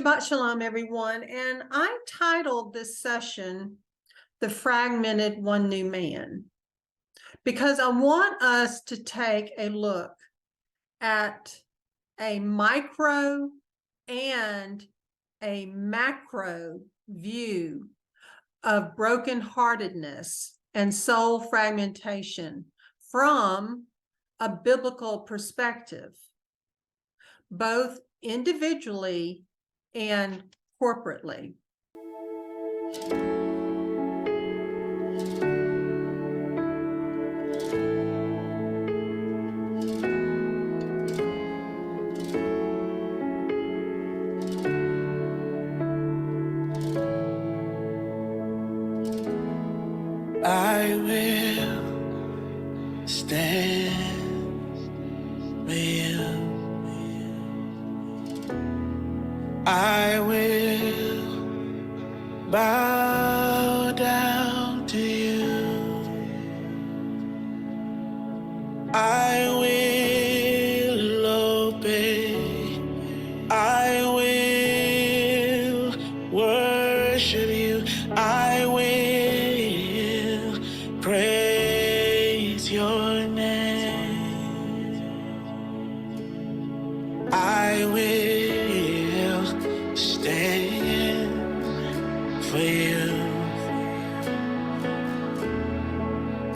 Shabbat Shalom, everyone. And I titled this session, The Fragmented One New Man, because I want us to take a look at a micro and a macro view of brokenheartedness and soul fragmentation from a biblical perspective, both individually and corporately. I will stand with you. I will bow down to you. I will obey. I will worship you. I will praise your name. I will stand for you.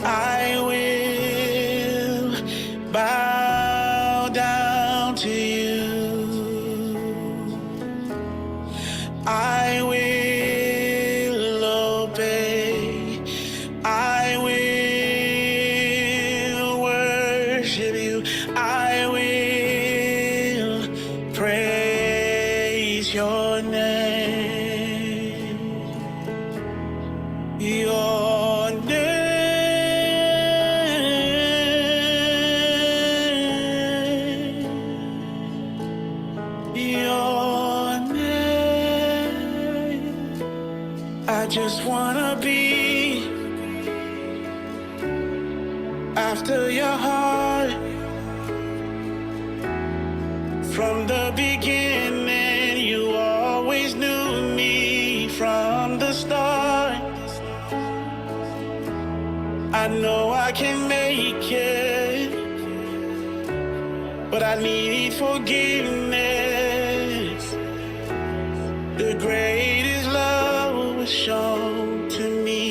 I will bow down to you. I will obey. I will worship you. I will praise your name. Your name. Your name. I just wanna be after your heart. From the beginning, you always knew me from the start. I know I can make it, but I need forgiveness. The greatest love was shown to me.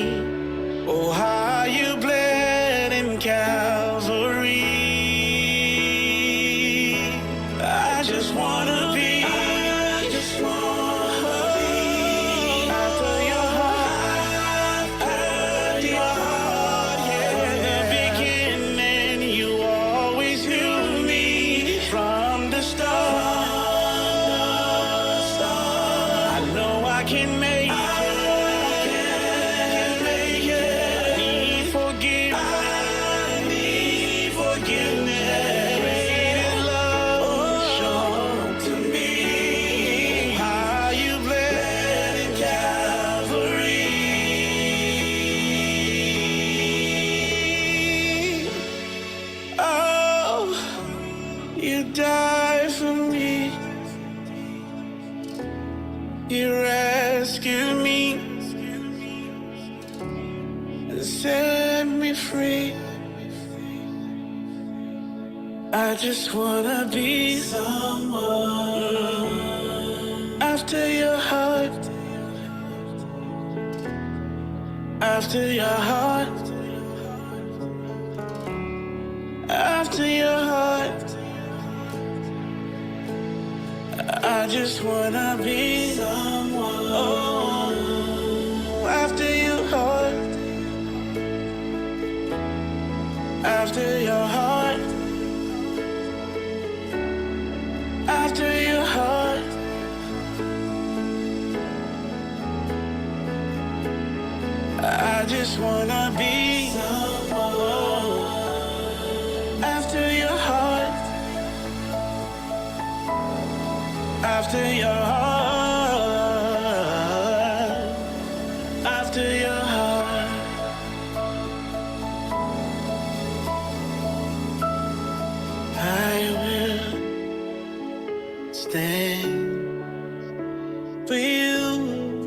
Oh, how you bled in Calvary. I just wanna be. I just wanna be after your heart. After your heart, yeah. From the beginning, you always knew me from the start. I know I can make it. Need forgiveness. Greatest love shown to me. How you bled in Calvary. Oh, you died for me. You rescued me and set me free. I just wanna be someone after your heart. After your heart. After your heart. I just wanna be someone. Oh, after your heart. After your heart. After your heart. I just wanna be someone after your heart. After your heart. After your heart. I will stand For you,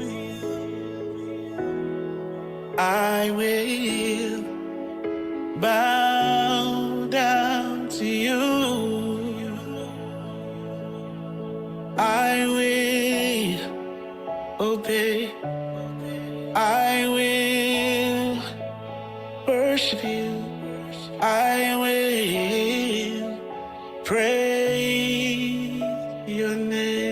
I will bow down to you. I will obey. I will worship you. I will praise your name.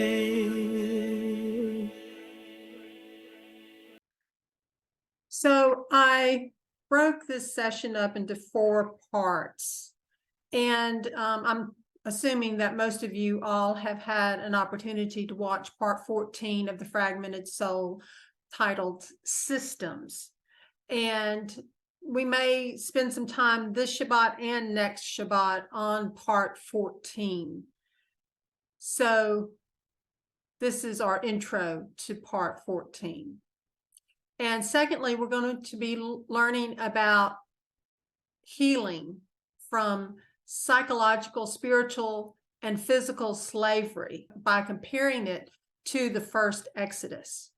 So I broke this session up into 4 parts, and I'm assuming that most of you all have had an opportunity to watch part 14 of the Fragmented Soul, titled Systems. And we may spend some time this Shabbat and next Shabbat on part 14. So this is our intro to part 14. And secondly, we're going to be learning about healing from psychological, spiritual, and physical slavery by comparing it to the first Exodus.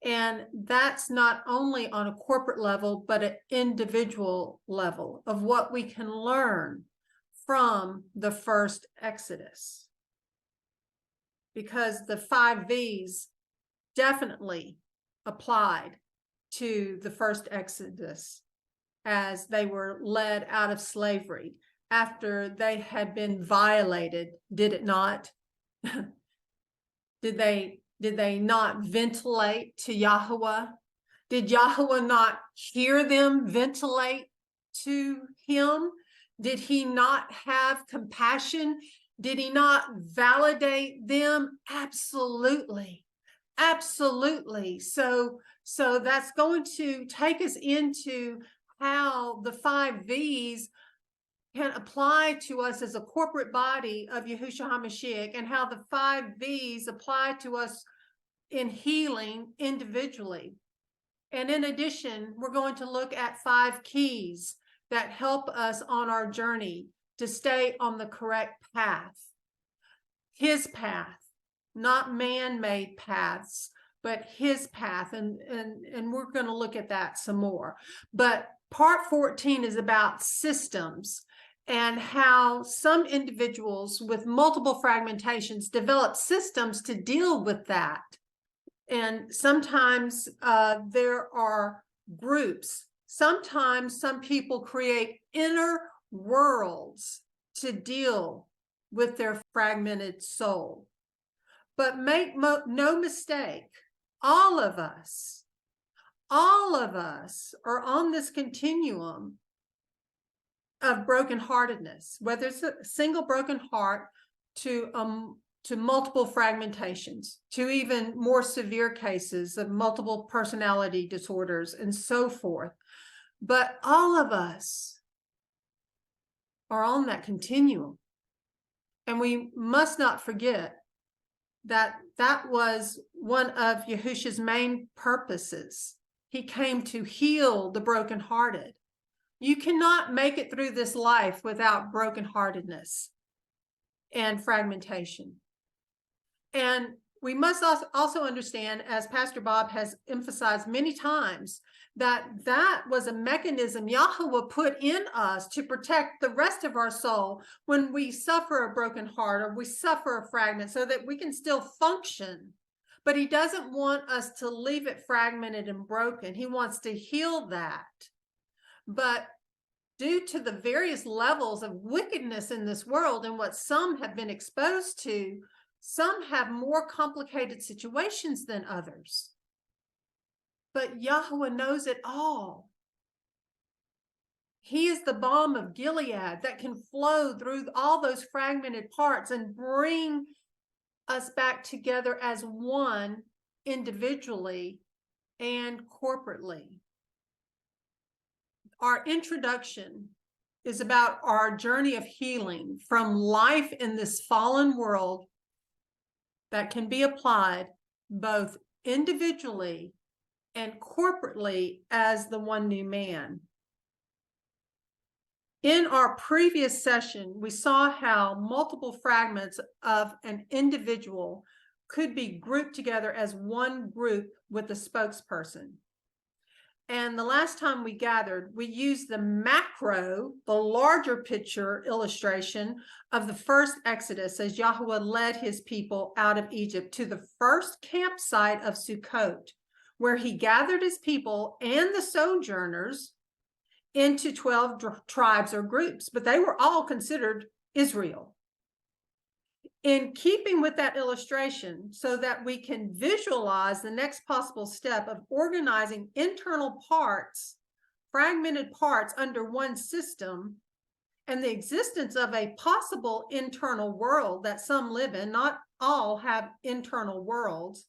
And that's not only on a corporate level, but an individual level of what we can learn from the first Exodus. Because the 5 V's definitely applied to the first Exodus as they were led out of slavery after they had been violated, did it not? Did they not ventilate to Yahuah? Did Yahuah not hear them ventilate to him? Did he not have compassion? Did he not validate them? Absolutely. Absolutely. So that's going to take us into how the 5 V's can apply to us as a corporate body of Yahushua HaMashiach, and how the 5 V's apply to us in healing individually. And in addition, we're going to look at 5 keys that help us on our journey to stay on the correct path. His path, not man-made paths, but his path. And we're going to look at that some more. But part 14 is about systems and how some individuals with multiple fragmentations develop systems to deal with that. And sometimes there are groups. Sometimes some people create inner worlds to deal with their fragmented soul. But make no mistake, all of us are on this continuum of brokenheartedness, whether it's a single broken heart to multiple fragmentations, to even more severe cases of multiple personality disorders and so forth. But all of us are on that continuum. And we must not forget that that was one of Yahusha's main purposes. He came to heal the brokenhearted. You cannot make it through this life without brokenheartedness and fragmentation. And we must also understand, as Pastor Bob has emphasized many times, that that was a mechanism Yahuah put in us to protect the rest of our soul when we suffer a broken heart or we suffer a fragment, so that we can still function. But he doesn't want us to leave it fragmented and broken. He wants to heal that. But due to the various levels of wickedness in this world and what some have been exposed to, some have more complicated situations than others. But Yahuah knows it all. He is the balm of Gilead that can flow through all those fragmented parts and bring us back together as one, individually and corporately. Our introduction is about our journey of healing from life in this fallen world that can be applied both individually and corporately as the one new man. In our previous session, we saw how multiple fragments of an individual could be grouped together as one group with a spokesperson. And the last time we gathered, we used the macro, the larger picture illustration of the first Exodus as Yahuah led his people out of Egypt to the first campsite of Sukkot, where he gathered his people and the sojourners into 12 tribes or groups, but they were all considered Israel. In keeping with that illustration, so that we can visualize the next possible step of organizing internal parts, fragmented parts under one system, and the existence of a possible internal world that some live in, not all have internal worlds,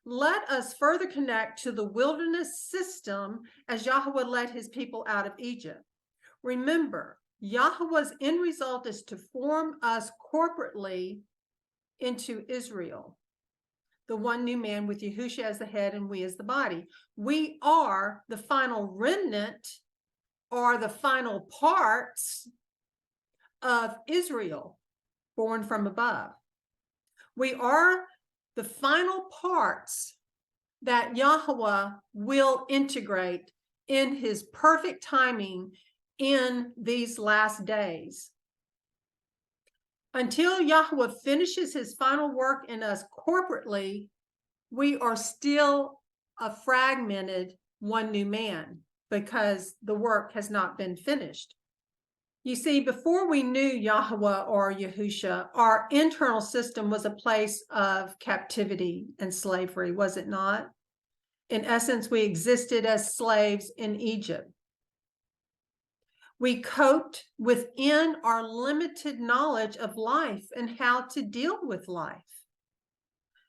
let us further connect to the wilderness system as Yahuah led his people out of Egypt. Remember, Yahuah's end result is to form us corporately into Israel, the one new man with Yahusha as the head and we as the body. We are the final remnant, or the final parts of Israel, born from above. We are the final parts that Yahuah will integrate in his perfect timing in these last days. Until Yahuah finishes his final work in us corporately, we are still a fragmented one new man because the work has not been finished. You see, before we knew Yahuah or Yahusha, our internal system was a place of captivity and slavery, was it not? In essence, we existed as slaves in Egypt. We coped within our limited knowledge of life and how to deal with life.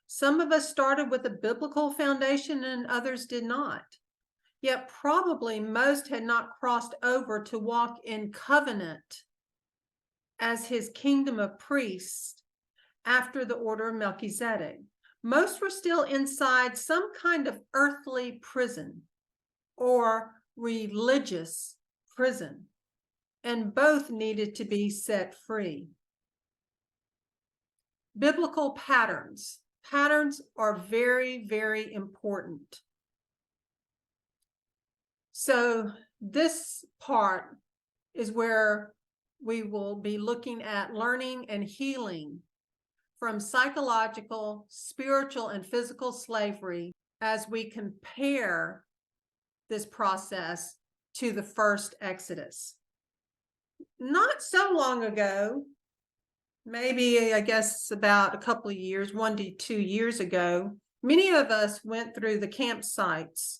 Some of us started with a biblical foundation and others did not. Yet probably most had not crossed over to walk in covenant as his kingdom of priests after the order of Melchizedek. Most were still inside some kind of earthly prison or religious prison, and both needed to be set free. Biblical patterns. Patterns are very, very important. So this part is where we will be looking at learning and healing from psychological, spiritual, and physical slavery as we compare this process to the first Exodus. Not so long ago, maybe I guess about a couple of years, 1 to 2 years ago, many of us went through the campsites,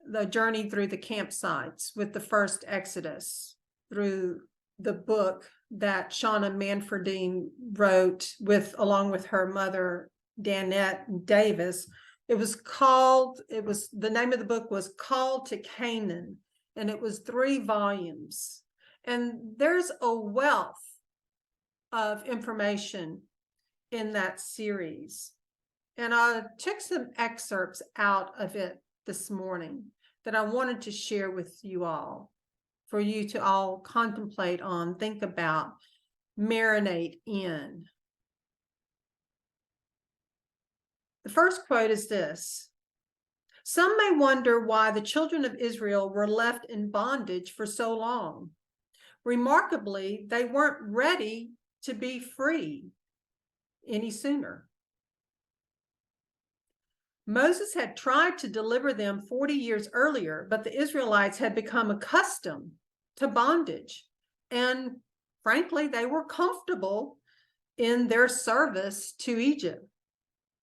the journey through the campsites with the first Exodus, through the book that Shauna Manfredine wrote along with her mother, Danette Davis. The name of the book was Called to Canaan, and it was 3 volumes. And there's a wealth of information in that series. And I took some excerpts out of it this morning that I wanted to share with you all, for you to all contemplate on, think about, marinate in. The first quote is this: "Some may wonder why the children of Israel were left in bondage for so long. Remarkably, they weren't ready to be free any sooner. Moses had tried to deliver them 40 years earlier, but the Israelites had become accustomed to bondage. And frankly, they were comfortable in their service to Egypt.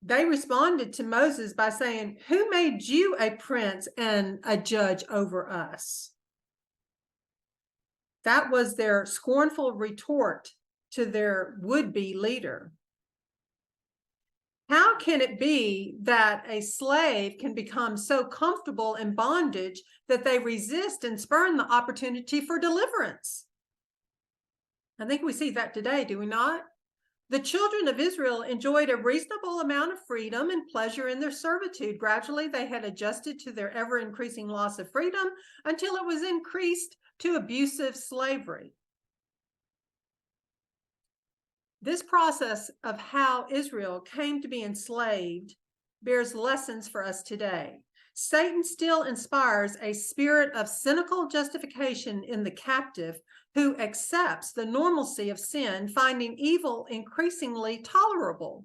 They responded to Moses by saying, 'Who made you a prince and a judge over us?' That was their scornful retort to their would-be leader. How can it be that a slave can become so comfortable in bondage that they resist and spurn the opportunity for deliverance?" I think we see that today, do we not? The children of Israel enjoyed a reasonable amount of freedom and pleasure in their servitude. Gradually, they had adjusted to their ever-increasing loss of freedom until it was increased to abusive slavery. This process of how Israel came to be enslaved bears lessons for us today. Satan still inspires a spirit of cynical justification in the captive who accepts the normalcy of sin, finding evil increasingly tolerable.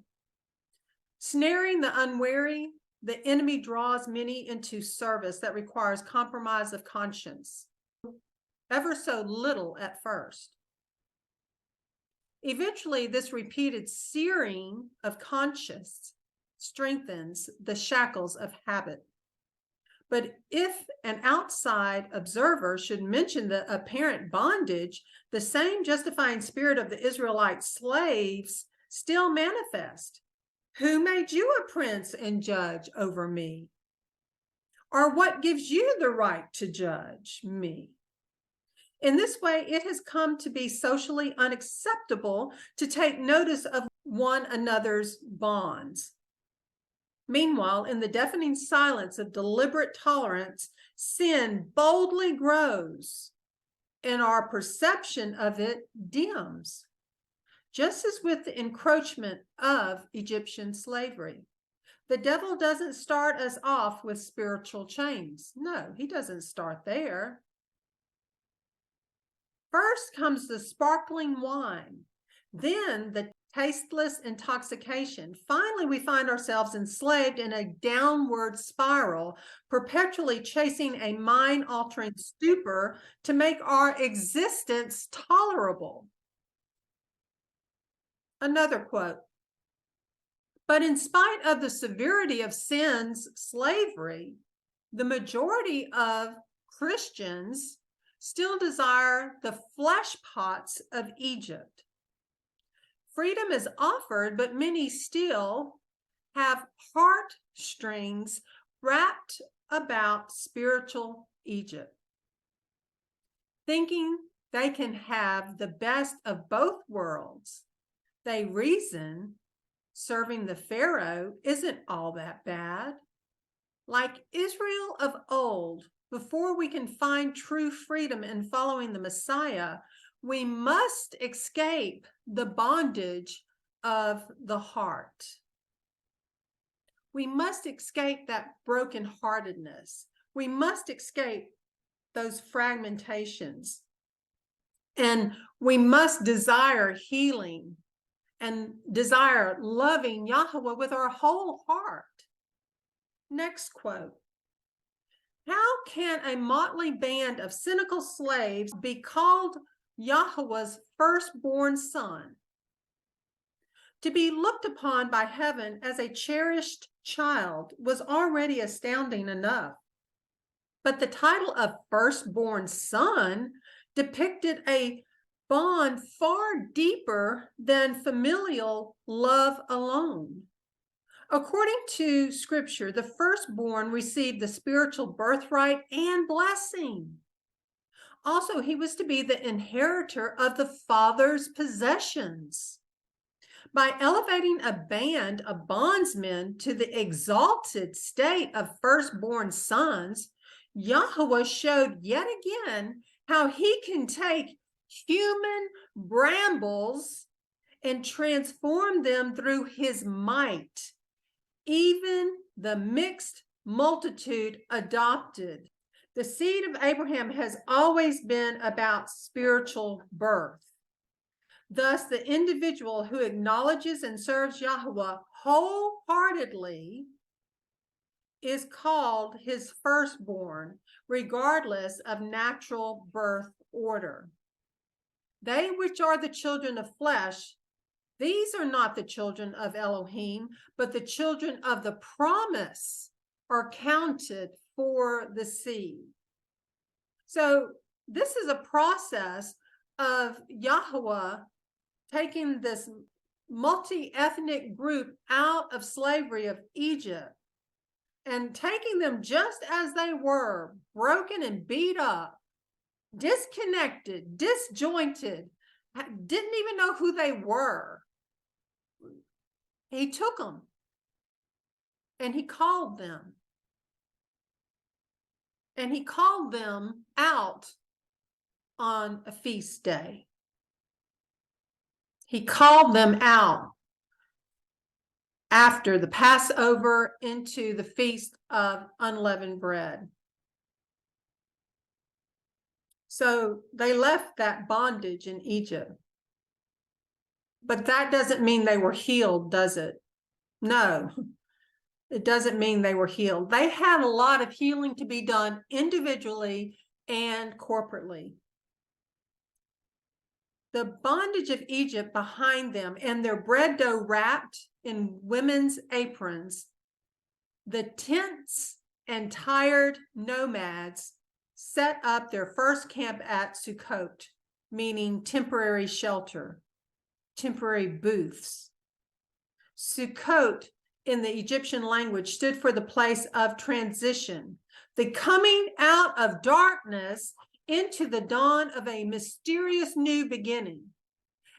Snaring the unwary, the enemy draws many into service that requires compromise of conscience, ever so little at first. Eventually, this repeated searing of conscience strengthens the shackles of habit. But if an outside observer should mention the apparent bondage, the same justifying spirit of the Israelite slaves still manifest. Who made you a prince and judge over me? Or what gives you the right to judge me? In this way, it has come to be socially unacceptable to take notice of one another's bonds. Meanwhile, in the deafening silence of deliberate tolerance, sin boldly grows, and our perception of it dims. Just as with the encroachment of Egyptian slavery, the devil doesn't start us off with spiritual chains. No, he doesn't start there. First comes the sparkling wine, then the tasteless intoxication. Finally, we find ourselves enslaved in a downward spiral, perpetually chasing a mind-altering stupor to make our existence tolerable. Another quote. But in spite of the severity of sin's slavery, the majority of Christians still desire the flesh pots of Egypt. Freedom is offered, but many still have heartstrings wrapped about spiritual Egypt, thinking they can have the best of both worlds. They reason serving the Pharaoh isn't all that bad. Like Israel of old, before we can find true freedom in following the Messiah, we must escape the bondage of the heart. We must escape that brokenheartedness. We must escape those fragmentations. And we must desire healing and desire loving Yahuah with our whole heart. Next quote. How can a motley band of cynical slaves be called Yahuah's firstborn son? To be looked upon by heaven as a cherished child was already astounding enough. But the title of firstborn son depicted a bond far deeper than familial love alone. According to scripture, the firstborn received the spiritual birthright and blessing. Also, he was to be the inheritor of the father's possessions. By elevating a band of bondsmen to the exalted state of firstborn sons, Yahuah showed yet again how he can take human brambles and transform them through his might. Even the mixed multitude adopted. The seed of Abraham has always been about spiritual birth. Thus, the individual who acknowledges and serves Yahuah wholeheartedly is called his firstborn, regardless of natural birth order. They which are the children of flesh, these are not the children of Elohim, but the children of the promise are counted for the seed. So this is a process of Yahuah taking this multi-ethnic group out of slavery of Egypt and taking them just as they were, broken and beat up, disconnected, disjointed, didn't even know who they were. He took them and he called them. And he called them out on a feast day. He called them out after the Passover into the Feast of Unleavened Bread. So they left that bondage in Egypt. But that doesn't mean they were healed, does it? No, it doesn't mean they were healed. They had a lot of healing to be done individually and corporately. The bondage of Egypt behind them and their bread dough wrapped in women's aprons, the tense and tired nomads set up their first camp at Sukkot, meaning temporary shelter, temporary booths. Sukkot in the Egyptian language stood for the place of transition, the coming out of darkness into the dawn of a mysterious new beginning.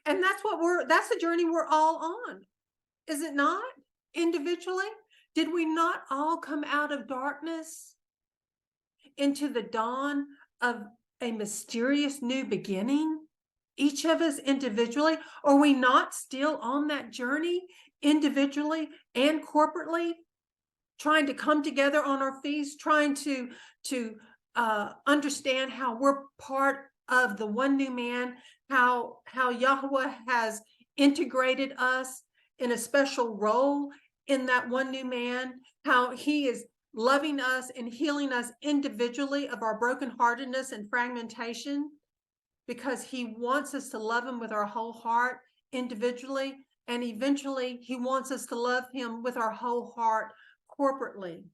And that's the journey we're all on, is it not? Individually, did we not all come out of darkness into the dawn of a mysterious new beginning? Each of us individually, are we not still on that journey individually and corporately, trying to come together on our feast, trying to understand how we're part of the one new man, how Yahuah has integrated us in a special role in that one new man, how he is loving us and healing us individually of our brokenheartedness and fragmentation, because he wants us to love him with our whole heart individually, and eventually he wants us to love him with our whole heart corporately.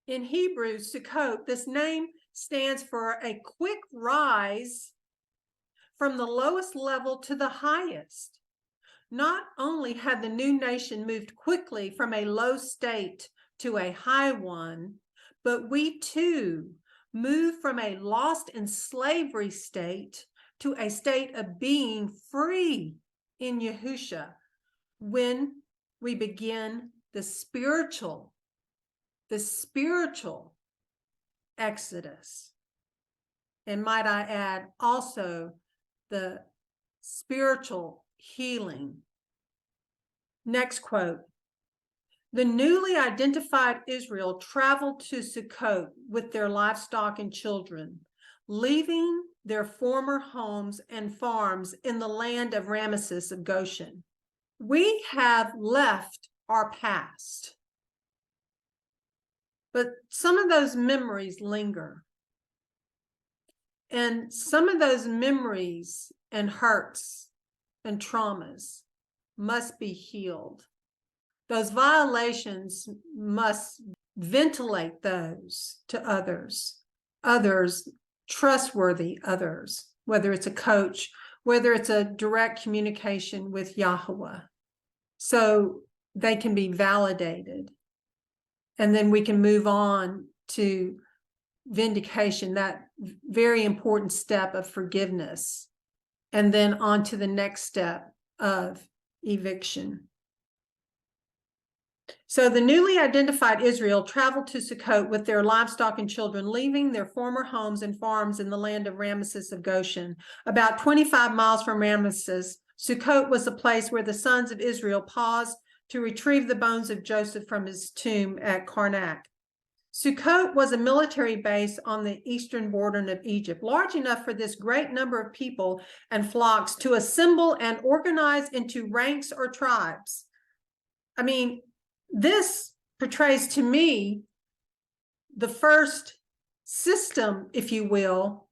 In Hebrew, Sukkot, this name stands for a quick rise from the lowest level to the highest. Not only had the new nation moved quickly from a low state to a high one, but we too moved from a lost in slavery state to a state of being free in Yahusha when we begin the spiritual exodus. And might I add, also the spiritual healing. Next quote. The newly identified Israel traveled to Sukkot with their livestock and children, leaving their former homes and farms in the land of Ramesses of Goshen. We have left our past, but some of those memories linger. And some of those memories and hurts and traumas must be healed. Those violations must ventilate those to others, trustworthy others, whether it's a coach, whether it's a direct communication with Yahuah, so they can be validated. And then we can move on to vindication, that very important step of forgiveness, and then on to the next step of eviction. So the newly identified Israel traveled to Sukkot with their livestock and children, leaving their former homes and farms in the land of Ramesses of Goshen. About 25 miles from Ramesses, Sukkot was the place where the sons of Israel paused to retrieve the bones of Joseph from his tomb at Karnak. Sukkot was a military base on the eastern border of Egypt, large enough for this great number of people and flocks to assemble and organize into ranks or tribes. I mean, this portrays to me the first system, if you will,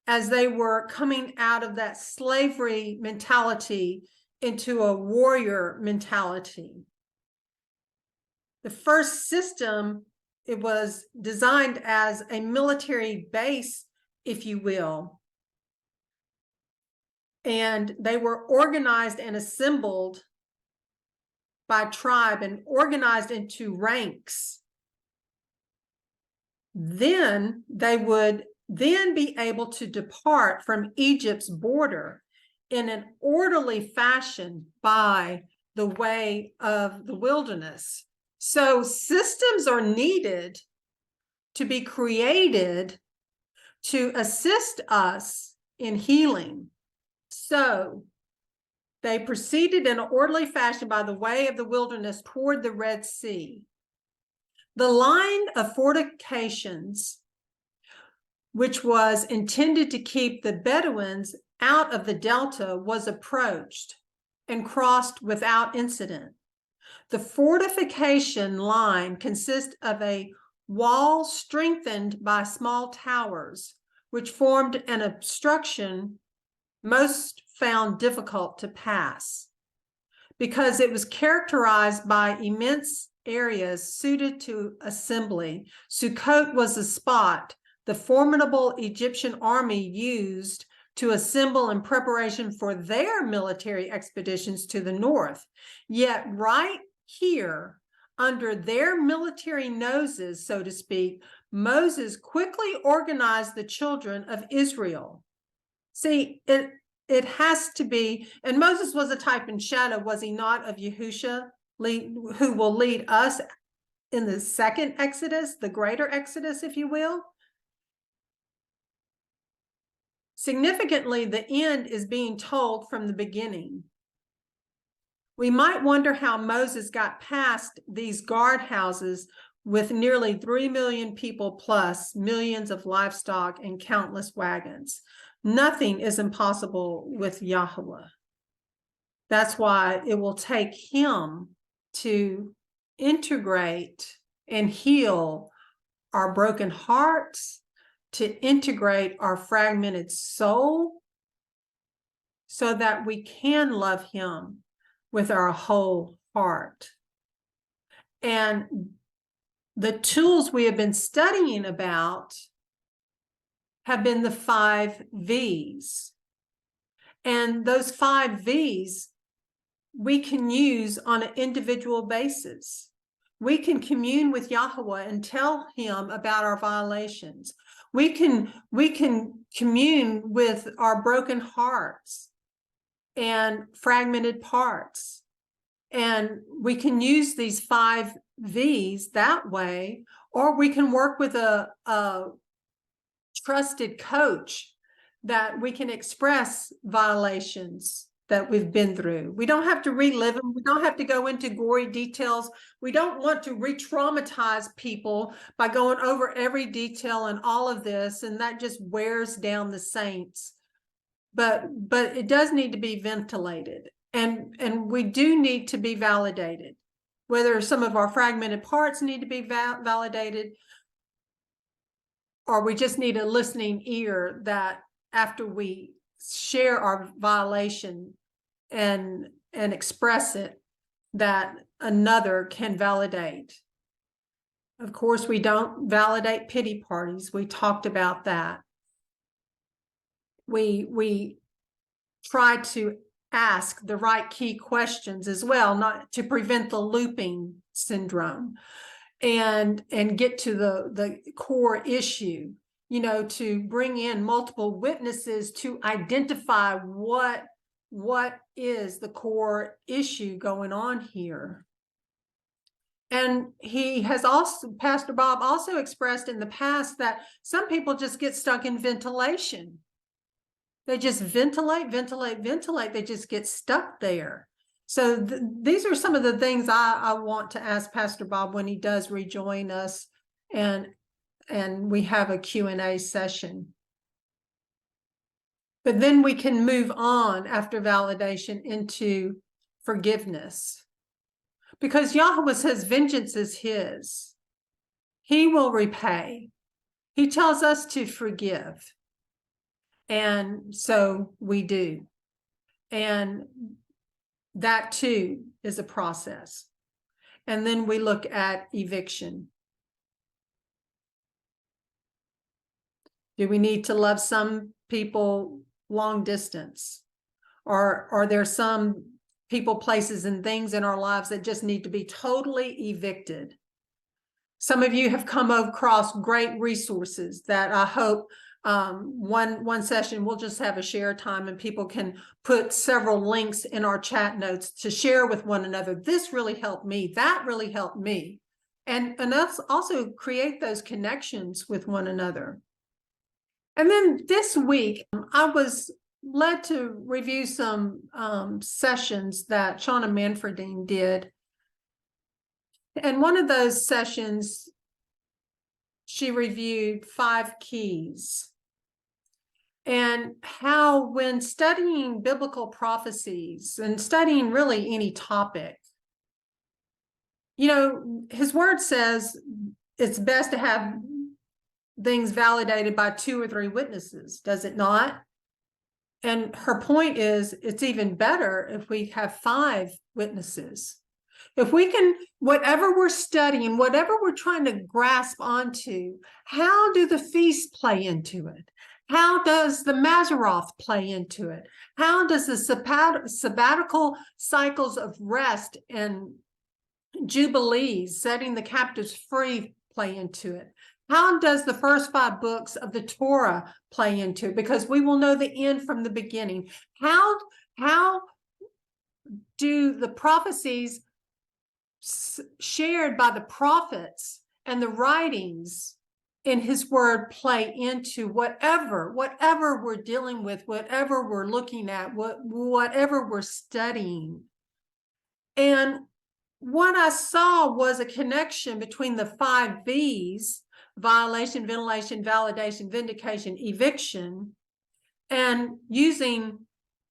as they were coming out of that slavery mentality into a warrior mentality. The first system, it was designed as a military base, if you will. And they were organized and assembled by tribe and organized into ranks. Then they would then be able to depart from Egypt's border in an orderly fashion by the way of the wilderness. So systems are needed to be created to assist us in healing. So they proceeded in an orderly fashion by the way of the wilderness toward the Red Sea. The line of fortifications, which was intended to keep the Bedouins out of the delta, was approached and crossed without incident. The fortification line consists of a wall strengthened by small towers, which formed an obstruction most found difficult to pass, because it was characterized by immense areas suited to assembly. Sukkot was the spot the formidable Egyptian army used to assemble in preparation for their military expeditions to the north. Yet right here, under their military noses, so to speak, Moses quickly organized the children of Israel. See, it has to be, and Moses was a type and shadow, was he not, of Yahusha, who will lead us in the second Exodus, the greater Exodus, if you will. Significantly, the end is being told from the beginning. We might wonder how Moses got past these guardhouses with nearly 3 million people plus millions of livestock and countless wagons. Nothing is impossible with Yahuah. That's why it will take him to integrate and heal our broken hearts, to integrate our fragmented soul, so that we can love him with our whole heart. And the tools we have been studying about have been the 5 V's. And those 5 V's we can use on an individual basis. We can commune with Yahuah and tell him about our violations. We can commune with our broken hearts and fragmented parts. And we can use these 5 V's that way, or we can work with a trusted coach that we can express violations that we've been through. We don't have to relive them. We don't have to go into gory details. We don't want to re-traumatize people by going over every detail and all of this, and that just wears down the saints. But it does need to be ventilated, and we do need to be validated. Whether some of our fragmented parts need to be validated, or we just need a listening ear that after we share our violation and express it, that another can validate. Of course, we don't validate pity parties. We talked about that. We try to ask the right key questions as well, not to prevent the looping syndrome, and get to the core issue, you know, to bring in multiple witnesses to identify what is the core issue going on here. And he has also, Pastor Bob also expressed in the past that some people just get stuck in ventilation. They just ventilate. They just get stuck there. So these are some of the things I want to ask Pastor Bob when he does rejoin us, and we have a Q&A session. But then we can move on after validation into forgiveness. Because Yahuah says vengeance is his. He will repay. He tells us to forgive. And so we do. And that too is a process. And then we look at eviction. Do we need to love some people long distance? Or are there some people, places, and things in our lives that just need to be totally evicted? Some of you have come across great resources that I hope one session we'll just have a share time, and people can put several links in our chat notes to share with one another. This really helped me. That really helped me. And us also create those connections with one another. And then this week, I was led to review some sessions that Shauna Manfredine did. And one of those sessions, she reviewed 5 keys. And how when studying biblical prophecies and studying really any topic, you know, his word says it's best to have things validated by 2 or 3 witnesses, does it not? And her point is, it's even better if we have 5 witnesses. If we can, whatever we're studying, whatever we're trying to grasp onto, how do the feasts play into it? How does the Maseroth play into it? How does the sabbatical cycles of rest and jubilees, setting the captives free, play into it? How does the first 5 books of the Torah play into it? Because we will know the end from the beginning. How do the prophecies shared by the prophets and the writings in his word play into whatever we're dealing with, whatever we're looking at, whatever we're studying? And what I saw was a connection between the 5 V's: violation, ventilation, validation, vindication, eviction, and using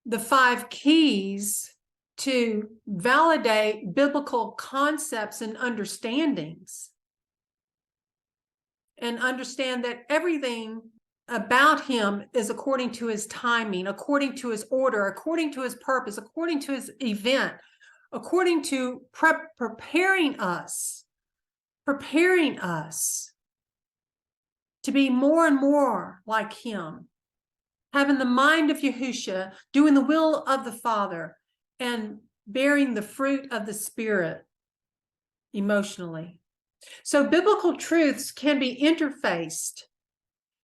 the 5 keys to validate biblical concepts and understandings, and understand that everything about him is according to his timing, according to his order, according to his purpose, according to his event, according to preparing us to be more and more like him, having the mind of Yahusha, doing the will of the Father, and bearing the fruit of the Spirit emotionally. So biblical truths can be interfaced,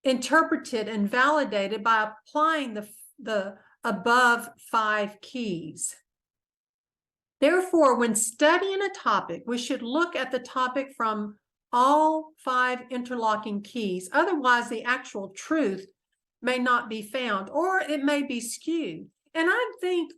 interpreted, and validated by applying the above 5 keys. Therefore, when studying a topic, we should look at the topic from all 5 interlocking keys. Otherwise, the actual truth may not be found, or it may be skewed. And I think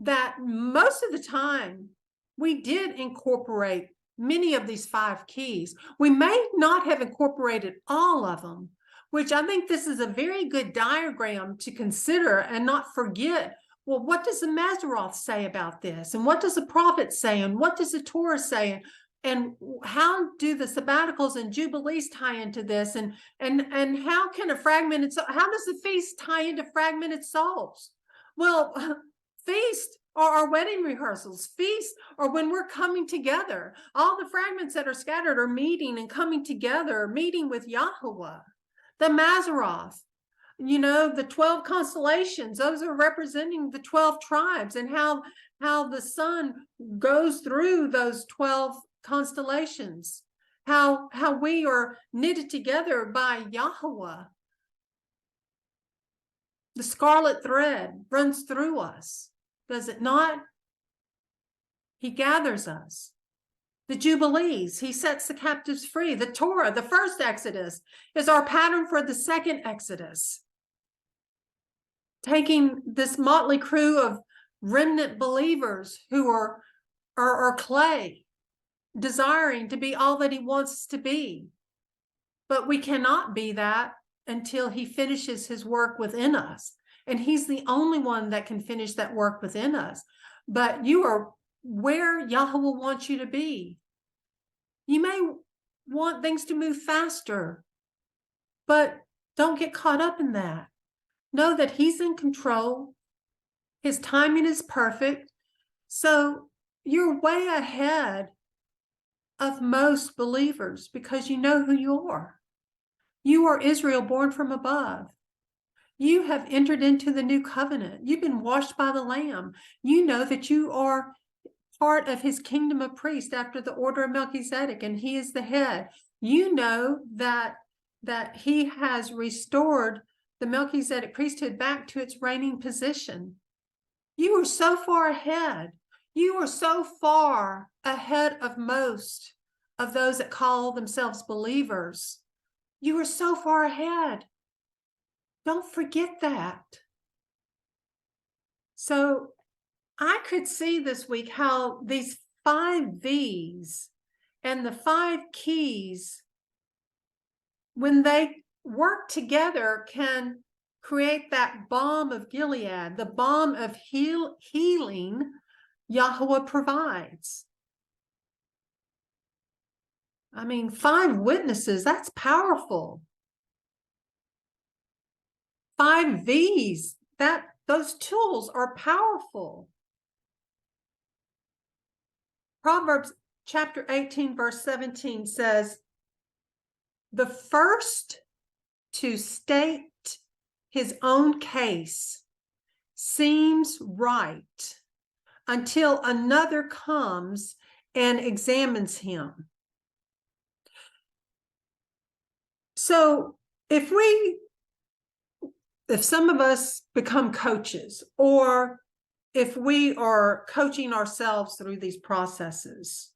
that most of the time we did incorporate many of these 5 keys. We may not have incorporated all of them, which I think this is a very good diagram to consider and not forget. Well, what does the Maseroth say about this? And what does the prophet say? And what does the Torah say? And how do the sabbaticals and jubilees tie into this? And how can how does the feast tie into fragmented souls? Well, feast are our wedding rehearsals. Feast are when we're coming together. All the fragments that are scattered are meeting and coming together, meeting with Yahuah. The Maseroth, you know, the 12 constellations, those are representing the 12 tribes, and how the sun goes through those 12 constellations, how we are knitted together by Yahuah. The scarlet thread runs through us, does it not? He gathers us. The Jubilees, he sets the captives free. The Torah, the first Exodus, is our pattern for the second Exodus. Taking this motley crew of remnant believers who are clay, desiring to be all that he wants us to be. But we cannot be that until he finishes his work within us. And he's the only one that can finish that work within us. But you are where Yahuah wants you to be. You may want things to move faster, but don't get caught up in that. Know that he's in control. His timing is perfect. So you're way ahead of most believers because you know who you are. You are Israel born from above. You have entered into the new covenant. You've been washed by the Lamb. You know that you are part of his kingdom of priests after the order of Melchizedek, and he is the head. You know that he has restored the Melchizedek priesthood back to its reigning position. You are so far ahead. You are so far ahead of most of those that call themselves believers. You are so far ahead. Don't forget that. So I could see this week how these 5 V's and the 5 keys, when they work together, can create that balm of Gilead, the balm of healing Yahuah provides. I mean, 5 witnesses, that's powerful. 5 V's, those tools are powerful. Proverbs chapter 18, verse 17 says, the first to state his own case seems right until another comes and examines him. So if some of us become coaches, or if we are coaching ourselves through these processes,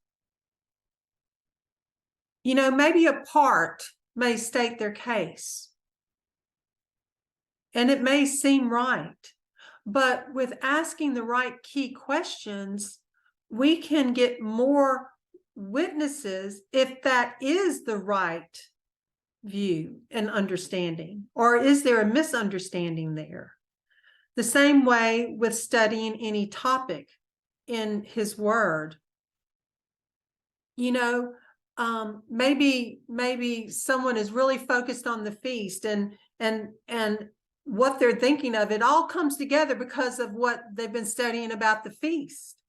you know, maybe a part may state their case and it may seem right, but with asking the right key questions, we can get more witnesses if that is the right view and understanding, or is there a misunderstanding there? The same way with studying any topic in his word. You know, maybe someone is really focused on the feast and what they're thinking of. It all comes together because of what they've been studying about the feast.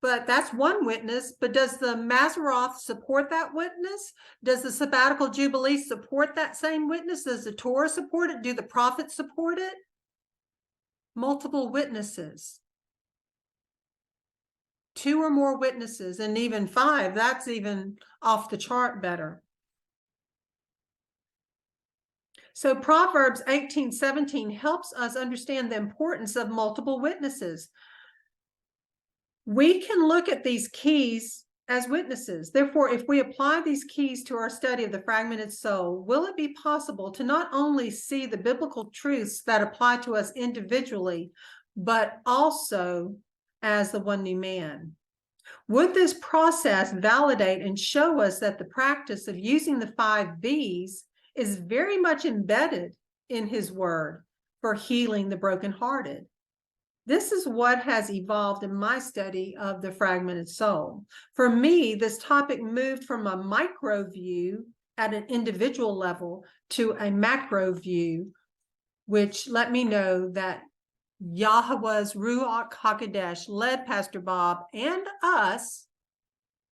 But that's one witness. But does the Maseroth support that witness? Does the sabbatical jubilee support that same witness? Does the Torah support it? Do the prophets support it? Multiple witnesses. 2 or more witnesses, and even 5, that's even off the chart better. So Proverbs 18:17 helps us understand the importance of multiple witnesses. We can look at these keys as witnesses. Therefore, if we apply these keys to our study of the fragmented soul, will it be possible to not only see the biblical truths that apply to us individually, but also as the one new man? Would this process validate and show us that the practice of using the 5 V's is very much embedded in his word for healing the brokenhearted? This is what has evolved in my study of the fragmented soul. For me, this topic moved from a micro view at an individual level to a macro view, which let me know that Yahuah's Ruach HaKodesh led Pastor Bob and us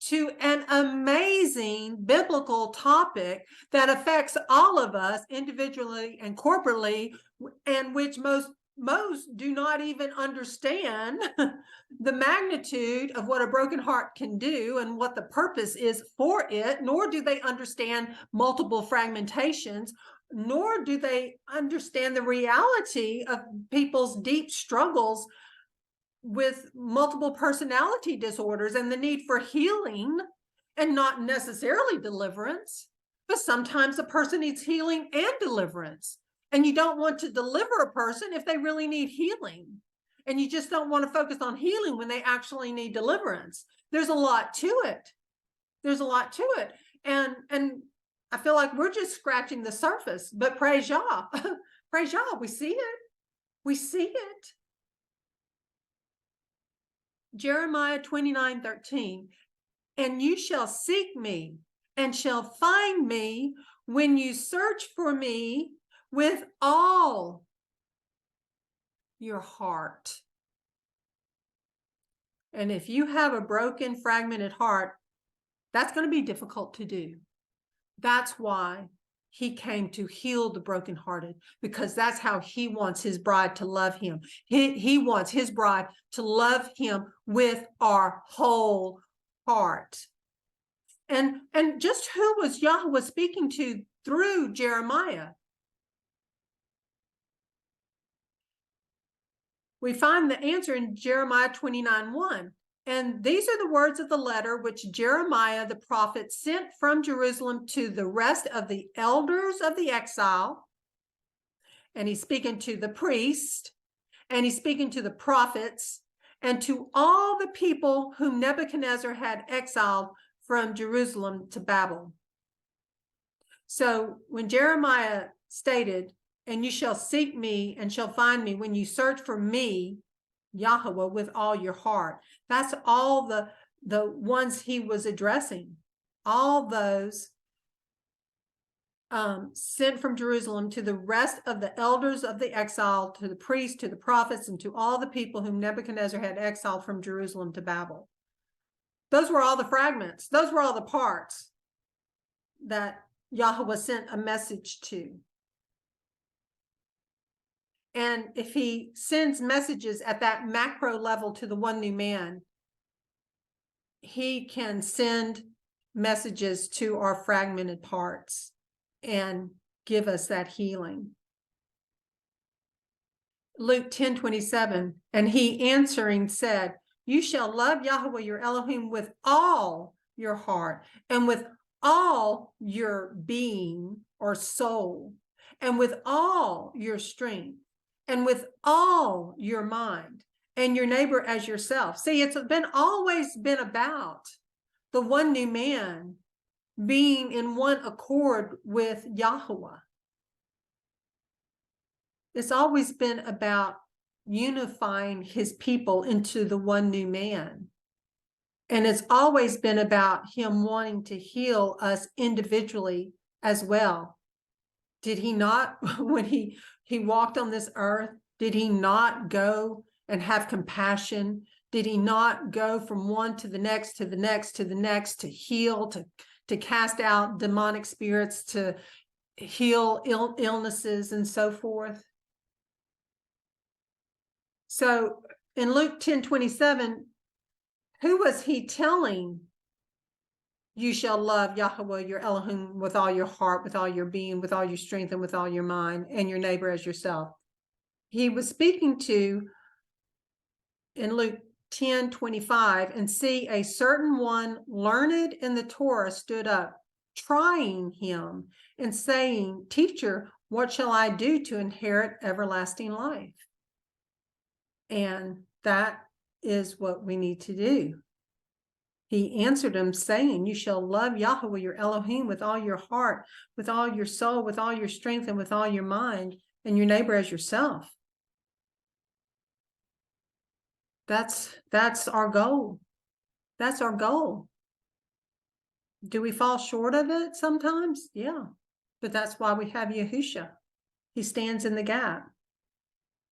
to an amazing biblical topic that affects all of us individually and corporately, and which most do not even understand the magnitude of what a broken heart can do and what the purpose is for it, nor do they understand multiple fragmentations, nor do they understand the reality of people's deep struggles with multiple personality disorders and the need for healing, and not necessarily deliverance, but sometimes a person needs healing and deliverance. And you don't want to deliver a person if they really need healing. And you just don't want to focus on healing when they actually need deliverance. There's a lot to it. There's a lot to it. And I feel like we're just scratching the surface, but praise Yah. Praise Yah. We see it. We see it. Jeremiah 29:13. And you shall seek me and shall find me when you search for me with all your heart. And if you have a broken, fragmented heart, that's going to be difficult to do. That's why he came to heal the brokenhearted, because that's how he wants his bride to love him. He wants his bride to love him with our whole heart. And just who was Yahuah speaking to through Jeremiah? We find the answer in Jeremiah 29:1. And these are the words of the letter which Jeremiah the prophet sent from Jerusalem to the rest of the elders of the exile and he's speaking to the priest, and he's speaking to the prophets, and to all the people whom Nebuchadnezzar had exiled from Jerusalem to Babel. So when Jeremiah stated, and you shall seek me and shall find me when you search for me, Yahuah, with all your heart, that's all the ones he was addressing, all those sent from Jerusalem, to the rest of the elders of the exile, to the priests, to the prophets, and to all the people whom Nebuchadnezzar had exiled from Jerusalem to Babel. Those were all the fragments. Those were all the parts that Yahuah sent a message to. And if he sends messages at that macro level to the one new man, he can send messages to our fragmented parts and give us that healing. Luke 10:27, and he answering said, you shall love Yahuah your Elohim with all your heart and with all your being or soul and with all your strength and with all your mind, and your neighbor as yourself. See, it's always been about the one new man being in one accord with Yahuah. It's always been about unifying his people into the one new man. And it's always been about him wanting to heal us individually as well. Did he not, when he walked on this earth, did he not go and have compassion? Did he not go from one to the next, to the next, to the next, to heal, to cast out demonic spirits, to heal illnesses and so forth? So in Luke 10:27, who was he telling? You shall love Yahuah your Elohim with all your heart, with all your being, with all your strength, and with all your mind, and your neighbor as yourself. He was speaking to, in Luke 10:25, and see, a certain one learned in the Torah stood up, trying him and saying, teacher, what shall I do to inherit everlasting life? And that is what we need to do. He answered him saying, you shall love Yahuah your Elohim with all your heart, with all your soul, with all your strength, and with all your mind, and your neighbor as yourself. That's our goal. That's our goal. Do we fall short of it sometimes? Yeah. But that's why we have Yahusha. He stands in the gap.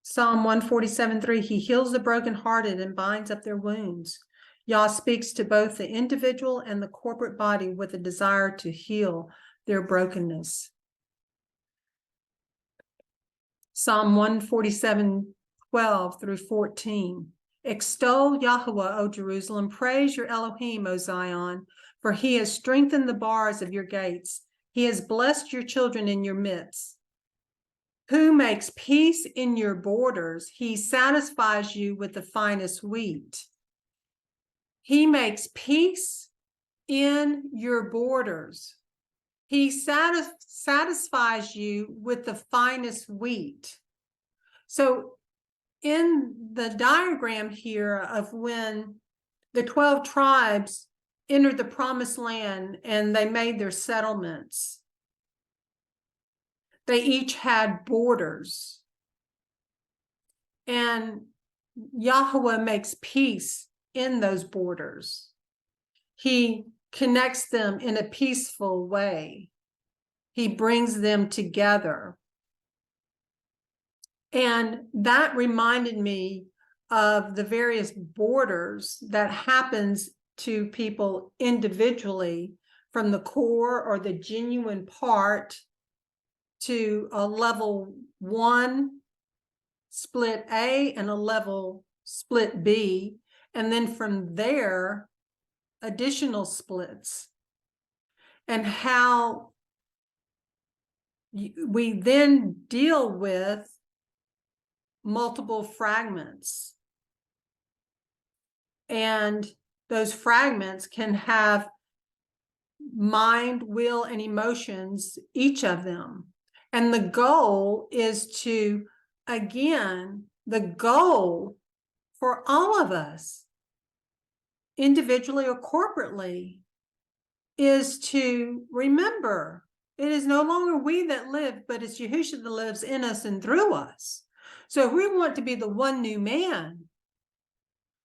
Psalm 147:3, he heals the brokenhearted and binds up their wounds. Yah speaks to both the individual and the corporate body with a desire to heal their brokenness. Psalm 147:12-14. Extol Yahuah, O Jerusalem. Praise your Elohim, O Zion, for he has strengthened the bars of your gates. He has blessed your children in your midst. Who makes peace in your borders? He satisfies you with the finest wheat. He makes peace in your borders. He satisfies you with the finest wheat. So in the diagram here of when the 12 tribes entered the promised land and they made their settlements, they each had borders. And Yahuah makes peace in those borders. He connects them in a peaceful way. He brings them together. And that reminded me of the various borders that happens to people individually, from the core or the genuine part to a level 1 split A and a level split B. And then from there, additional splits, and how we then deal with multiple fragments. And those fragments can have mind, will, and emotions, each of them. And the goal is to, again, the goal for all of us, individually or corporately, is to remember it is no longer we that live, but it's Yahusha that lives in us and through us. So if we want to be the one new man,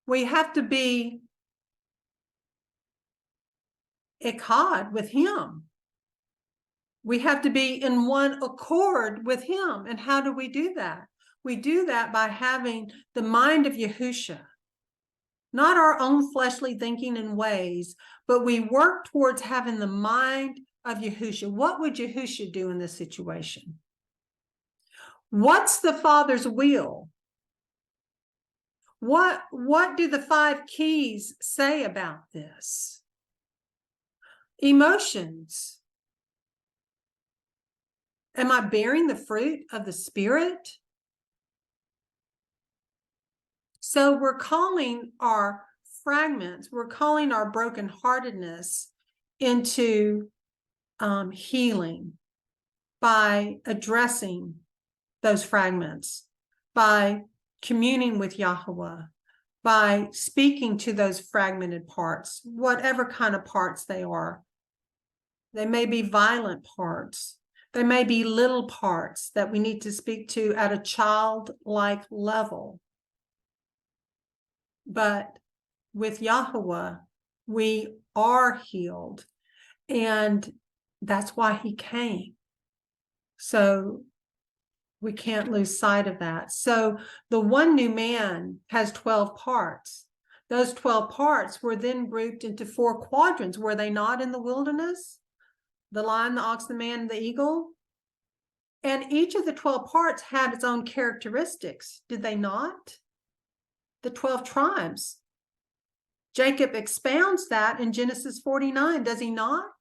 we have to be echad with him. We have to be in one accord with him. And how do we do that? We do that by having the mind of Yahusha, not our own fleshly thinking and ways, but we work towards having the mind of Yahusha. What would Yahusha do in this situation? What's the Father's will? What do the 5 keys say about this? Emotions. Am I bearing the fruit of the Spirit? So we're calling our fragments, we're calling our brokenheartedness into healing by addressing those fragments, by communing with Yahuah, by speaking to those fragmented parts, whatever kind of parts they are. They may be violent parts. They may be little parts that we need to speak to at a childlike level. But with Yahuah, we are healed. And that's why he came. So we can't lose sight of that. So the one new man has 12 parts. Those 12 parts were then grouped into 4 quadrants. Were they not in the wilderness? The lion, the ox, the man, and the eagle. And each of the 12 parts had its own characteristics, did they not? The 12 tribes. Jacob expounds that in Genesis 49, does he not?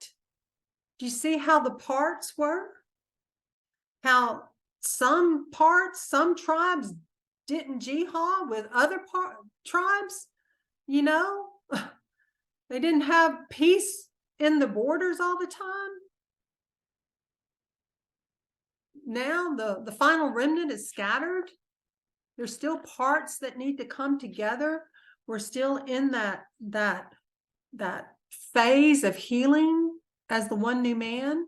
Do you see how the parts were? How some parts, some tribes didn't jihad with other tribes, you know? They didn't have peace in the borders all the time. Now the final remnant is scattered. There's still parts that need to come together. We're still in that phase of healing as the one new man.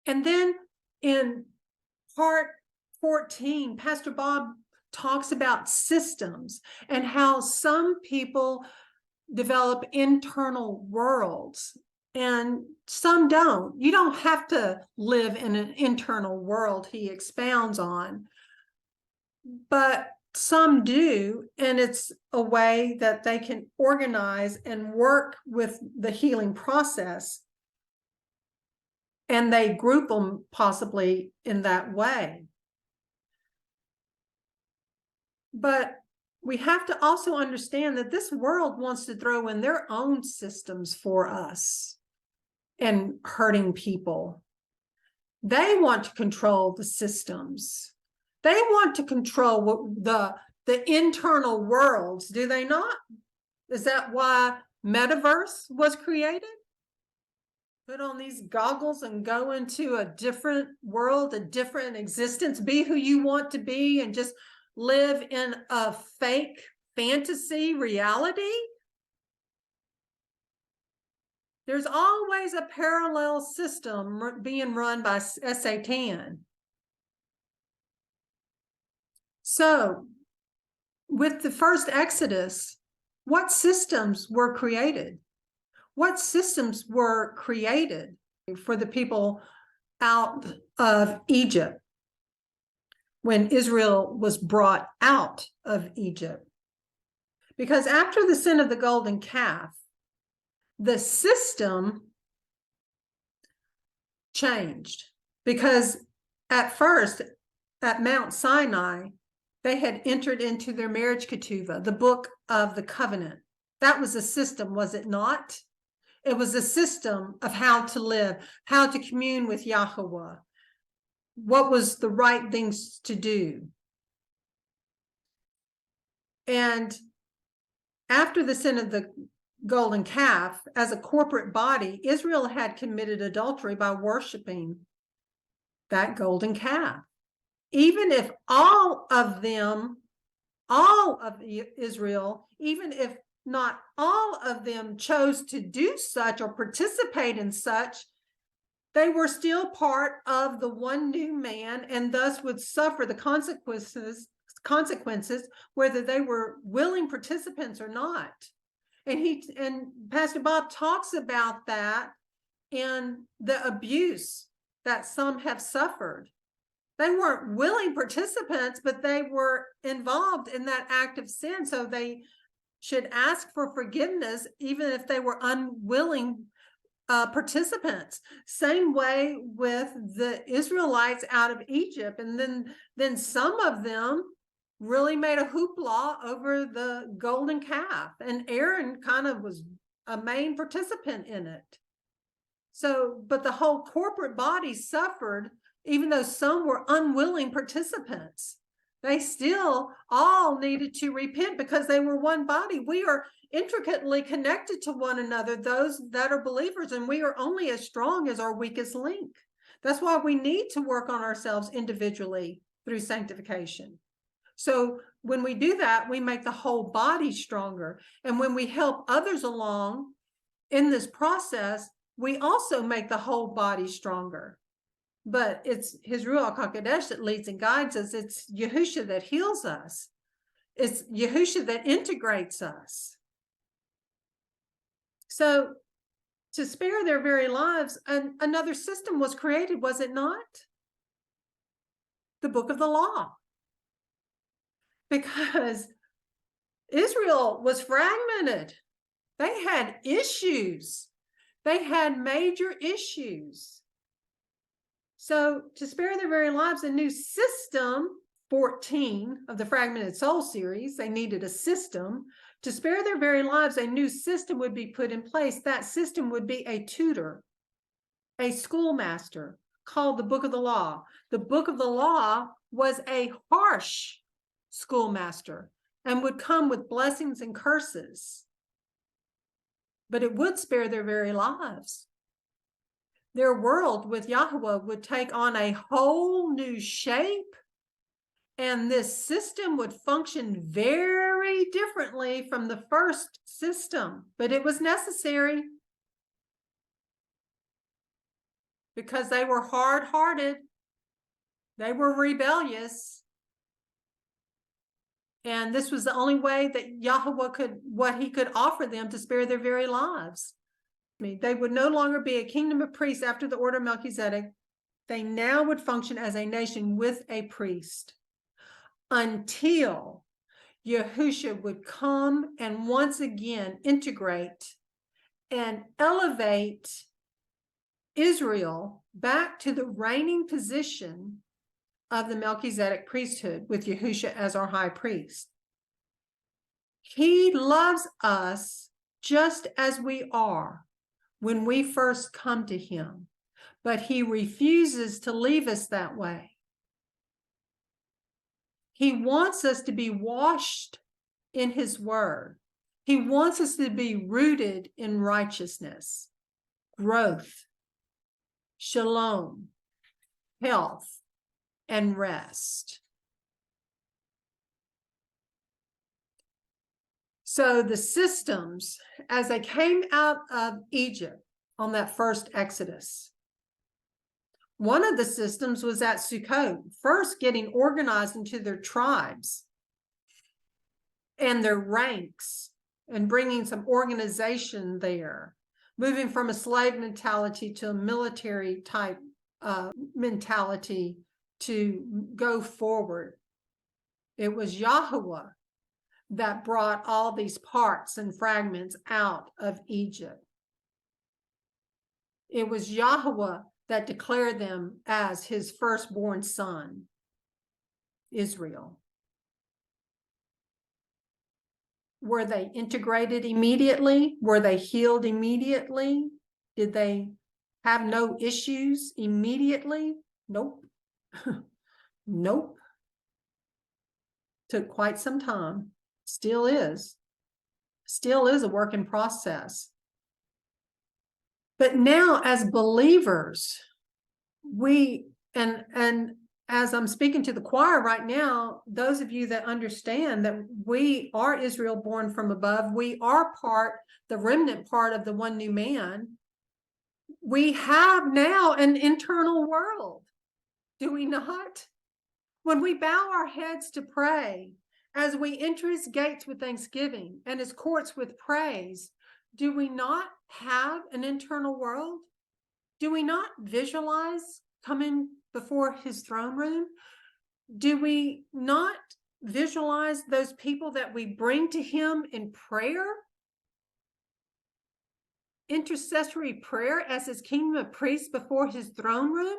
And then in part 14, Pastor Bob talks about systems and how some people develop internal worlds and some don't. You don't have to live in an internal world, he expounds on, but some do, and it's a way that they can organize and work with the healing process, and they group them possibly in that way. But we have to also understand that this world wants to throw in their own systems for us and hurting people. They want to control the systems. They want to control what the internal worlds, do they not? Is that why metaverse was created? Put on these goggles and go into a different world, a different existence, be who you want to be, and just live in a fake fantasy reality? There's always a parallel system being run by Satan. So, with the first Exodus, what systems were created? What systems were created for the people out of Egypt when Israel was brought out of Egypt? Because after the sin of the golden calf, the system changed. Because at first, at Mount Sinai, they had entered into their marriage ketuvah, the book of the covenant. That was a system, was it not? It was a system of how to live, how to commune with Yahuah, what was the right things to do. And after the sin of the golden calf, as a corporate body, Israel had committed adultery by worshiping that golden calf. Even if all of Israel, even if not all of them chose to do such or participate in such, they were still part of the one new man and thus would suffer the consequences, whether they were willing participants or not. And Pastor Bob talks about that in the abuse that some have suffered. They weren't willing participants, but they were involved in that act of sin. So they should ask for forgiveness, even if they were unwilling participants. Same way with the Israelites out of Egypt. And then some of them really made a hoopla over the golden calf. And Aaron kind of was a main participant in it. So, but the whole corporate body suffered, even though some were unwilling participants. They still all needed to repent because they were one body. We are intricately connected to one another, those that are believers, and we are only as strong as our weakest link. That's why we need to work on ourselves individually through sanctification. So when we do that, we make the whole body stronger. And when we help others along in this process, we also make the whole body stronger. But it's his Ruach HaKodesh that leads and guides us. It's Yahusha that heals us. It's Yahusha that integrates us. So to spare their very lives, another system was created, was it not? The book of the law. Because Israel was fragmented. They had issues. They had major issues. So to spare their very lives, a new system, 14 of the Fragmented Soul series, they needed a system. To spare their very lives, a new system would be put in place. That system would be a tutor, a schoolmaster, called the Book of the Law. The Book of the Law was a harsh schoolmaster and would come with blessings and curses. But it would spare their very lives. Their world with Yahuah would take on a whole new shape, and this system would function very differently from the first system. But it was necessary because they were hard-hearted. They were rebellious. And this was the only way that Yahuah what he could offer them to spare their very lives. They would no longer be a kingdom of priests after the order of Melchizedek. They now would function as a nation with a priest until Yahusha would come and once again integrate and elevate Israel back to the reigning position of the Melchizedek priesthood with Yahusha as our high priest. He loves us just as we are when we first come to him, but he refuses to leave us that way. He wants us to be washed in his word. He wants us to be rooted in righteousness, growth, shalom, health, and rest. So the systems, as they came out of Egypt on that first Exodus, one of the systems was at Sukkot, first getting organized into their tribes and their ranks and bringing some organization there, moving from a slave mentality to a military type mentality to go forward. It was Yahuah that brought all these parts and fragments out of Egypt. It was Yahuah that declared them as his firstborn son, Israel. Were they integrated immediately? Were they healed immediately? Did they have no issues immediately? Nope. Nope. Took quite some time. Still is a work in process. But now as believers, we And as I'm speaking to the choir right now, those of you that understand that we are Israel born from above, we are the remnant part of the one new man. We have now an internal world, do we not? When we bow our heads to pray, as we enter his gates with thanksgiving and his courts with praise, do we not have an internal world? Do we not visualize coming before his throne room? Do we not visualize those people that we bring to him in prayer? Intercessory prayer as his kingdom of priests before his throne room?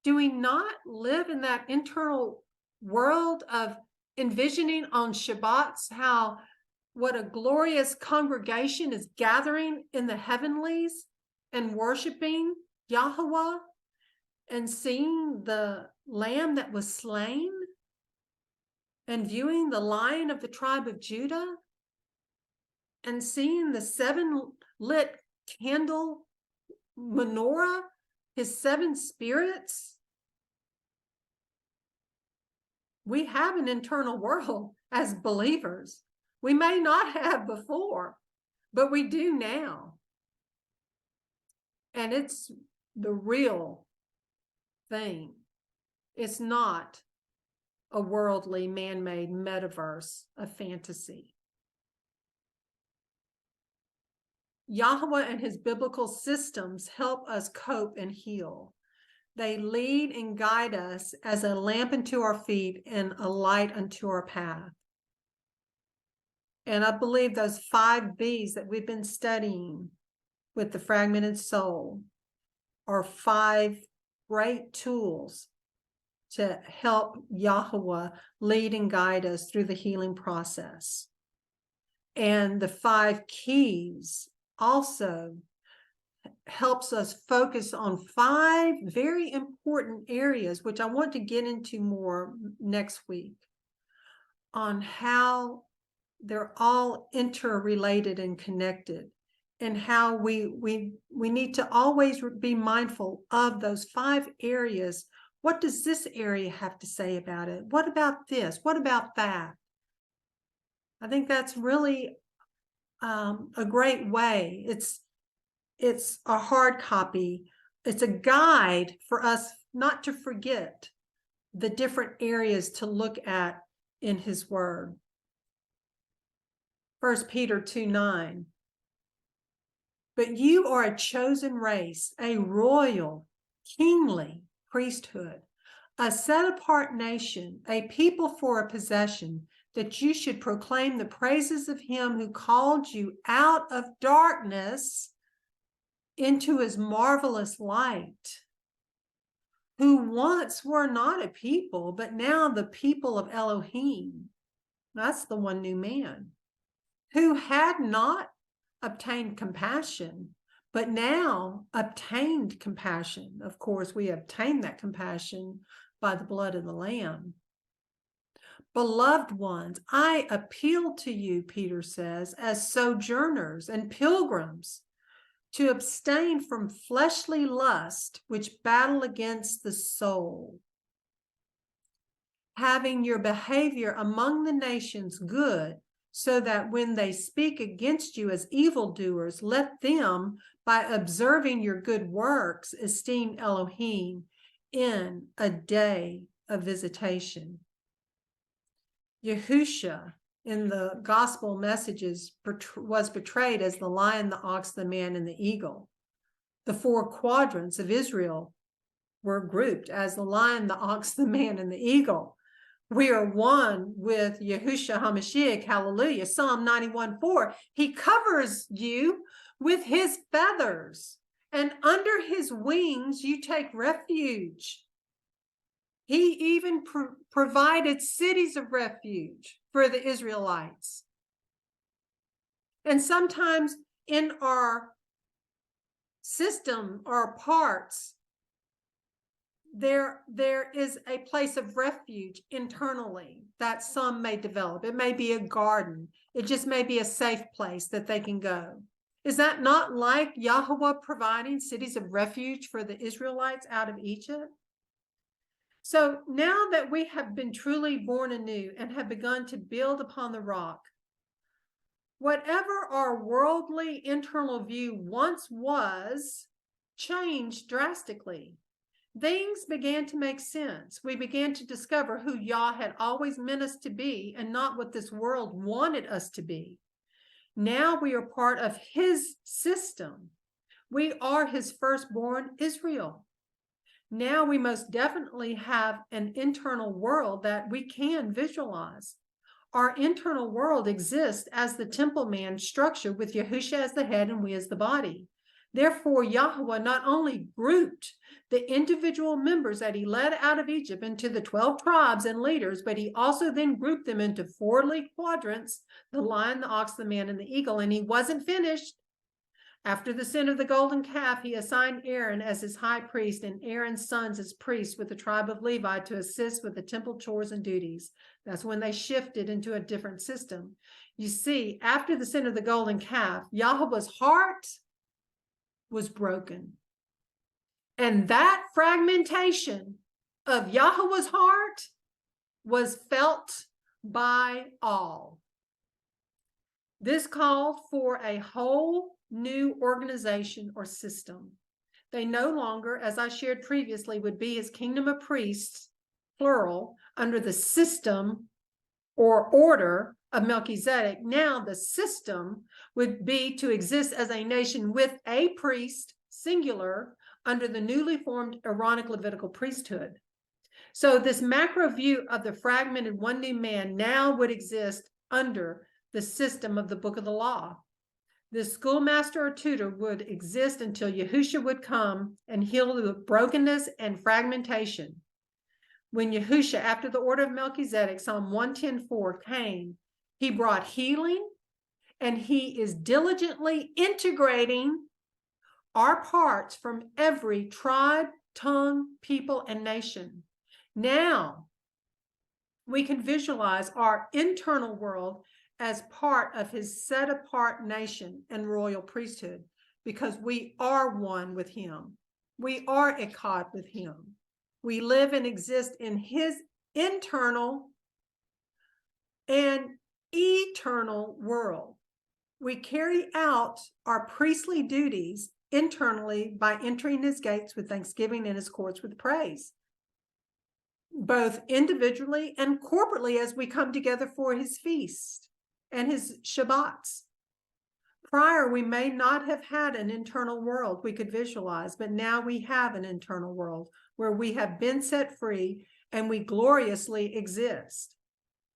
Do we not live in that internal world of envisioning on Shabbats what a glorious congregation is gathering in the heavenlies and worshiping Yahuah and seeing the lamb that was slain and viewing the Lion of the tribe of Judah and seeing the 7 lit candle menorah, his 7 spirits? We have an internal world as believers. We may not have before, but we do now. And it's the real thing. It's not a worldly, man-made metaverse of fantasy. Yahuah and his biblical systems help us cope and heal. They lead and guide us as a lamp unto our feet and a light unto our path. And I believe those 5 B's that we've been studying with the fragmented soul are 5 great tools to help Yahuah lead and guide us through the healing process. And the 5 keys also helps us focus on 5 very important areas, which I want to get into more next week, on how they're all interrelated and connected, and how we need to always be mindful of those 5 areas. What does this area have to say about it? What about this? What about that? I think that's really a great way. It's a hard copy. It's a guide for us not to forget the different areas to look at in his word. 1 Peter 2:9. But you are a chosen race, a royal, kingly priesthood, a set-apart nation, a people for a possession, that you should proclaim the praises of him who called you out of darkness into his marvelous light, who once were not a people, but now the people of Elohim. That's the one new man, who had not obtained compassion, but now obtained compassion. Of course, we obtained that compassion by the blood of the Lamb. Beloved ones, I appeal to you, Peter says, as sojourners and pilgrims, to abstain from fleshly lust, which battle against the soul, having your behavior among the nations good, so that when they speak against you as evildoers, let them, by observing your good works, esteem Elohim in a day of visitation. Yahusha in the gospel messages was portrayed as the lion, the ox, the man, and the eagle. The 4 quadrants of Israel were grouped as the lion, the ox, the man, and the eagle. We are one with Yahushua HaMashiach, hallelujah. Psalm 91:4, he covers you with his feathers, and under his wings you take refuge. He even provided cities of refuge for the Israelites. And sometimes in our system, our parts, there is a place of refuge internally that some may develop. It may be a garden. It just may be a safe place that they can go. Is that not like Yahuah providing cities of refuge for the Israelites out of Egypt? So now that we have been truly born anew and have begun to build upon the rock, whatever our worldly internal view once was changed drastically. Things began to make sense. We began to discover who Yah had always meant us to be and not what this world wanted us to be. Now we are part of his system. We are his firstborn Israel. Now we most definitely have an internal world that we can visualize. Our internal world exists as the temple man structure with Yahusha as the head and we as the body. Therefore, Yahuah not only grouped the individual members that he led out of Egypt into the 12 tribes and leaders, but he also then grouped them into 4 quadrants, the lion, the ox, the man, and the eagle, and he wasn't finished. After the sin of the golden calf, he assigned Aaron as his high priest and Aaron's sons as priests with the tribe of Levi to assist with the temple chores and duties. That's when they shifted into a different system. You see, after the sin of the golden calf, Yahuwah's heart was broken. And that fragmentation of Yahuwah's heart was felt by all. This called for a whole new organization or system. They no longer, as I shared previously, would be his kingdom of priests, plural, under the system or order of Melchizedek. Now the system would be to exist as a nation with a priest, singular, under the newly formed Aaronic Levitical priesthood. So this macro view of the fragmented one new man now would exist under the system of the book of the law. This schoolmaster or tutor would exist until Yahusha would come and heal the brokenness and fragmentation. When Yahusha, after the order of Melchizedek, Psalm 110:4 came, he brought healing, and he is diligently integrating our parts from every tribe, tongue, people, and nation. Now we can visualize our internal world as part of his set-apart nation and royal priesthood, because we are one with him. We are echad with him. We live and exist in his internal and eternal world. We carry out our priestly duties internally by entering his gates with thanksgiving and his courts with praise, both individually and corporately as we come together for his feast and his Shabbats. Prior, we may not have had an internal world we could visualize, but now we have an internal world where we have been set free and we gloriously exist.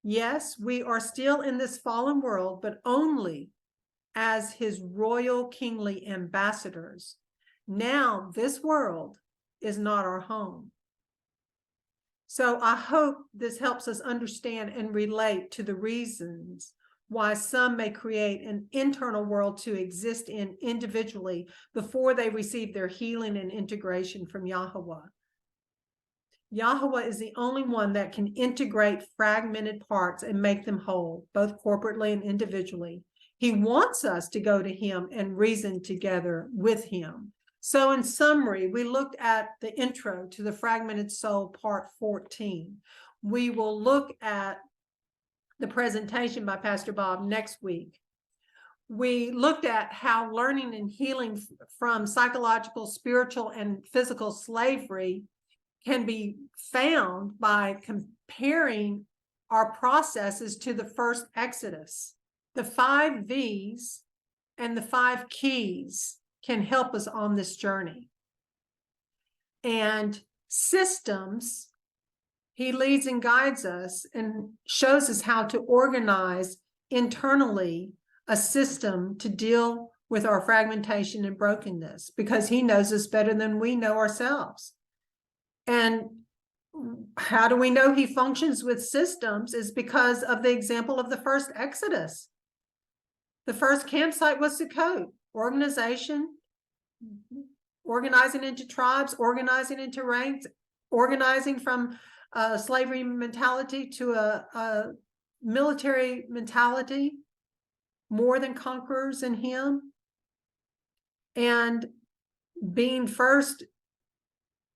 Yes, we are still in this fallen world, but only as his royal kingly ambassadors. Now, this world is not our home. So I hope this helps us understand and relate to the reasons why some may create an internal world to exist in individually before they receive their healing and integration from Yahuah. Yahuah is the only one that can integrate fragmented parts and make them whole, both corporately and individually. He wants us to go to him and reason together with him. So in summary, we looked at the intro to the Fragmented Soul, part 14. We will look at the presentation by Pastor Bob next week. We looked at how learning and healing from psychological, spiritual, and physical slavery can be found by comparing our processes to the first Exodus. The 5 V's and the 5 keys can help us on this journey. And systems, he leads and guides us and shows us how to organize internally a system to deal with our fragmentation and brokenness, because he knows us better than we know ourselves. And how do we know he functions with systems is because of the example of the first Exodus. The first campsite was Sukkot, organization, organizing into tribes, organizing into ranks, organizing from a slavery mentality to a military mentality, more than conquerors in him, and being first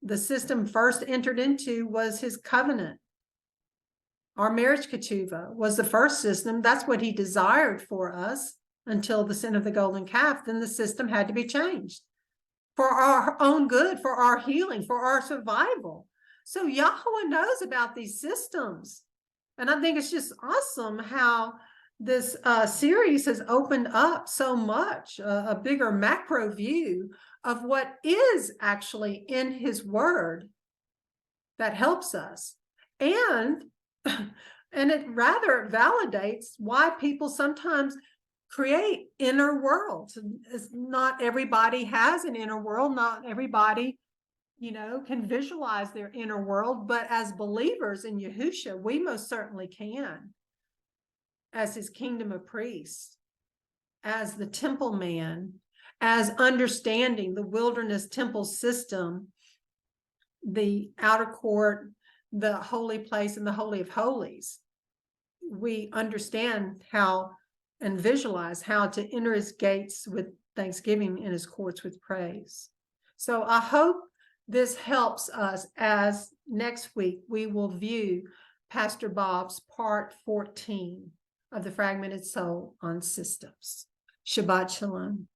the system first entered into was his covenant. Our marriage ketuvah was the first system. That's what he desired for us until the sin of the golden calf. Then the system had to be changed for our own good, for our healing, for our survival. So Yahuah knows about these systems. And I think it's just awesome how this series has opened up so much, a bigger macro view of what is actually in his word that helps us. And it rather validates why people sometimes create inner worlds. It's not everybody has an inner world. Not everybody, can visualize their inner world. But as believers in Yahusha, we most certainly can. As his kingdom of priests, as the temple man, as understanding the wilderness temple system, the outer court, the holy place, and the Holy of Holies. We understand how and visualize how to enter his gates with thanksgiving and his courts with praise. So I hope this helps us as next week we will view Pastor Bob's part 14 of the Fragmented Soul on systems. Shabbat Shalom.